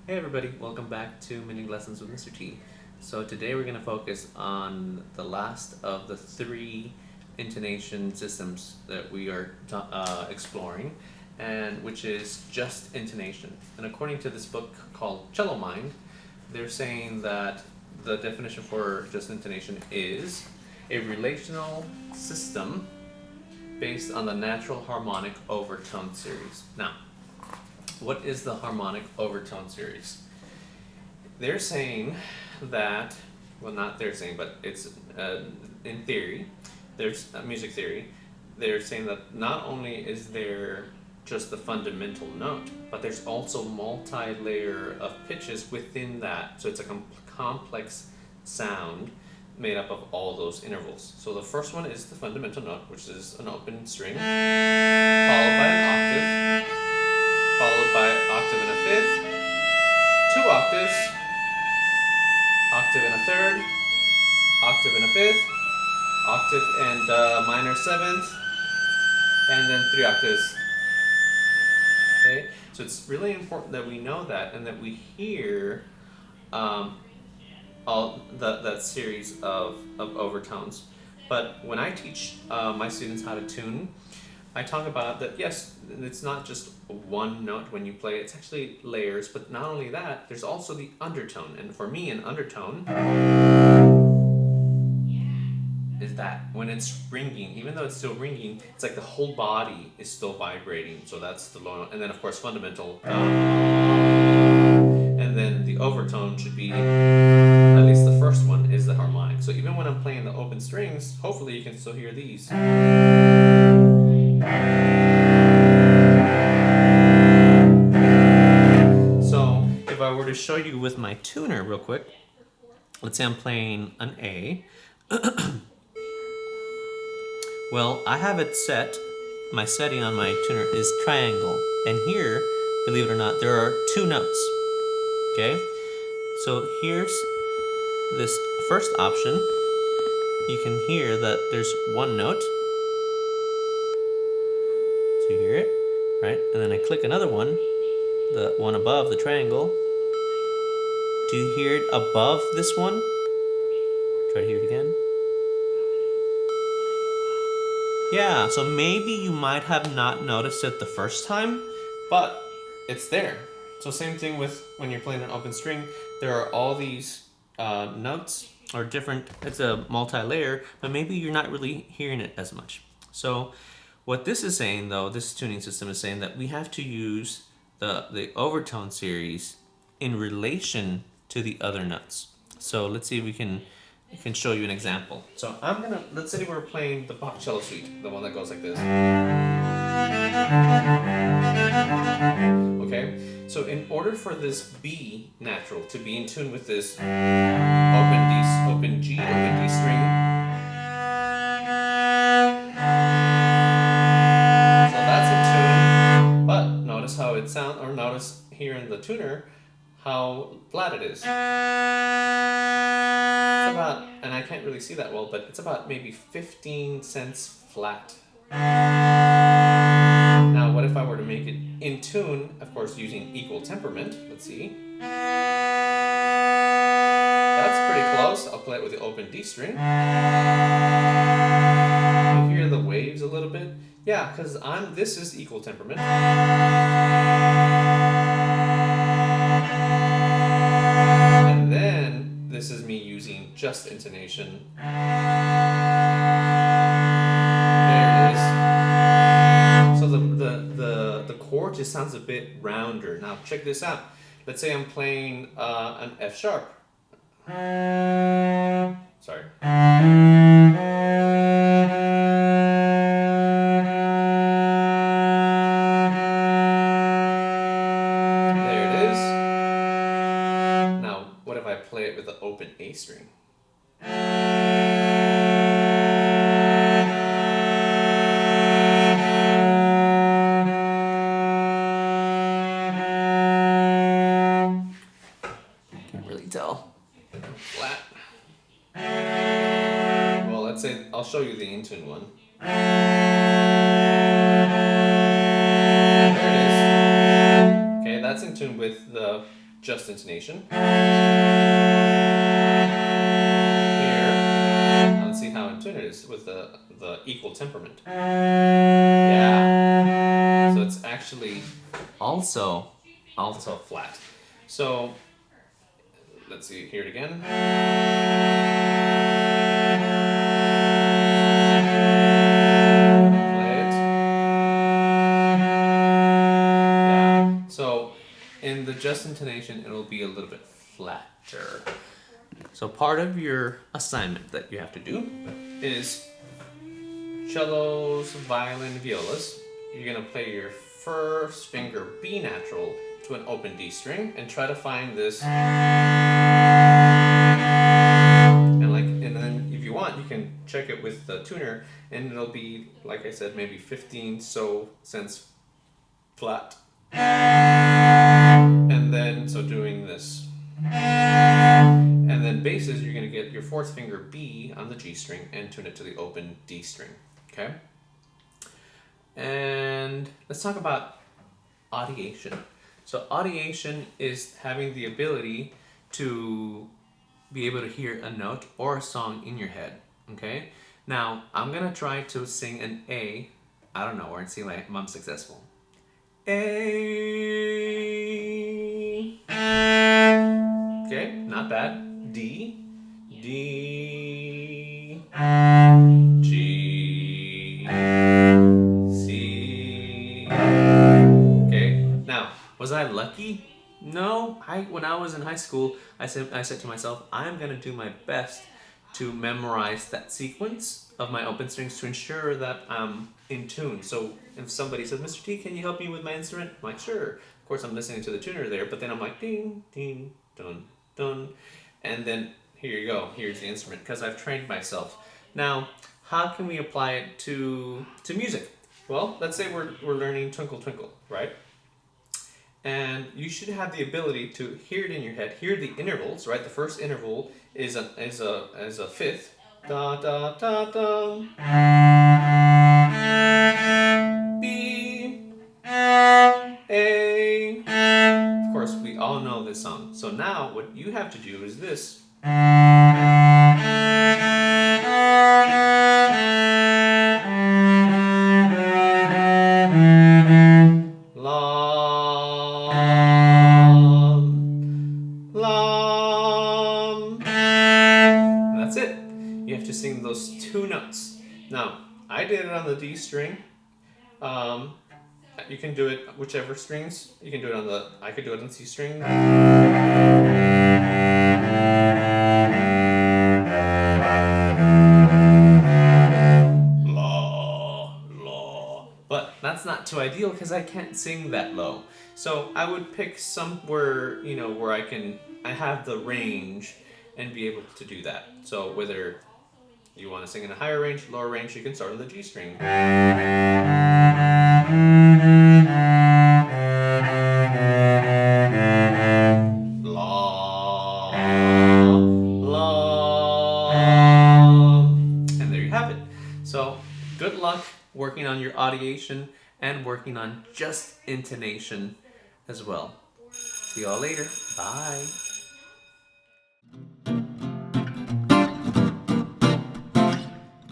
Hey everybody, welcome back to Mini Lessons with Mr. T. So today we're going to focus on the last of the three intonation systems that we are exploring, and which is just intonation. And according to this book called Cello Mind, they're saying that the definition for just intonation is a relational system based on the natural harmonic overtone series. Now, what is the harmonic overtone series? They're saying that, well, not they're saying, but it's in theory, there's music theory, they're saying that not only is there just the fundamental note, but there's also multi-layer of pitches within that. So it's a complex sound made up of all those intervals. So the first one is the fundamental note, which is an open string, followed by an octave, followed by octave and a fifth, 2 octaves, octave and a third, octave and a fifth, octave and a minor seventh, and then 3 octaves. Okay, so it's really important that we know that and that we hear all that series of overtones. But when I teach my students how to tune, I talk about that, yes, it's not just one note when you play, it's actually layers, but not only that, there's also the undertone. And for me, an undertone is that when it's ringing, even though it's still ringing, it's like the whole body is still vibrating. So that's the low note. And then, of course, fundamental. And then the overtone should be, at least the first one, is the harmonic. So even when I'm playing the open strings, hopefully you can still hear these. So if I were to show you with my tuner real quick, let's say I'm playing an A. Well, I have it set, my setting on my tuner is triangle. And here, believe it or not, there are 2 notes. Okay? So here's this first option. You can hear that there's 1 note. So you hear it, right? And then I click another one, the one above the triangle. Do you hear it above this one? Try to hear it again. Yeah, so maybe you might have not noticed it the first time, but it's there. So same thing with when you're playing an open string, there are all these notes or different, it's a multi-layer, but maybe you're not really hearing it as much. So what this is saying though, this tuning system is saying that we have to use the overtone series in relation to the other notes. So let's see if we can show you an example. So let's say we're playing the Bach cello suite, the one that goes like this. Okay, so in order for this B natural to be in tune with this open G, open D string, so that's in tune, but notice how it sounds, or notice here in the tuner how flat it is. It's about, and I can't really see that well, but it's about maybe 15 cents flat. Now, what if I were to make it in tune, of course, using equal temperament? Let's see. That's pretty close. I'll play it with the open D string. You hear the waves a little bit? Yeah, because this is equal temperament. And then this is me using just intonation. There it is. So the chord just sounds a bit rounder. Now check this out. Let's say I'm playing an F sharp. Sorry. There it is. Now, what if I play it with the open A string? Tell. Flat. Well, let's say I'll show you the in tune one. There it is. Okay, that's in tune with the just intonation. Let's see how in tune it is with the equal temperament. Yeah. So it's actually also flat. So let's see, hear it again. Play it. Yeah. So in the just intonation, it'll be a little bit flatter. So part of your assignment that you have to do is cellos, violin, violas. You're gonna play your first finger B natural to an open D string and try to find this. And then if you want, you can check it with the tuner, and it'll be, like I said, maybe 15 cents flat. And then so doing this. And then basses, you're going to get your fourth finger B on the G string and tune it to the open D string, okay? And let's talk about audiation. So audiation is having the ability to be able to hear a note or a song in your head, okay? Now, I'm going to try to sing an A out of nowhere and see if I'm successful. A. Okay, not bad. D, D, G, C. Okay, now, was I lucky? No, when I was in high school, I said to myself, I'm gonna do my best to memorize that sequence of my open strings to ensure that I'm in tune. So if somebody says, Mr. T, can you help me with my instrument? I'm like, sure. Of course, I'm listening to the tuner there, but then I'm like, ding, ding, dun, dun. And then here you go, here's the instrument, because I've trained myself. Now, how can we apply it to music? Well, let's say we're learning Twinkle Twinkle, right? And you should have the ability to hear it in your head, hear the intervals, right? The first interval is a fifth. Da da da da. B. A. Of course, we all know this song. So now what you have to do is this. That's it. You have to sing those two notes. Now, I did it on the D string. You can do it whichever strings. You can do it on the. I could do it on C string. La, la. But that's not too ideal because I can't sing that low. So I would pick somewhere, where I have the range and be able to do that. So whether you want to sing in a higher range, lower range, you can start on the G string. La, la. And there you have it. So good luck working on your audiation and working on just intonation as well. See y'all later. Bye.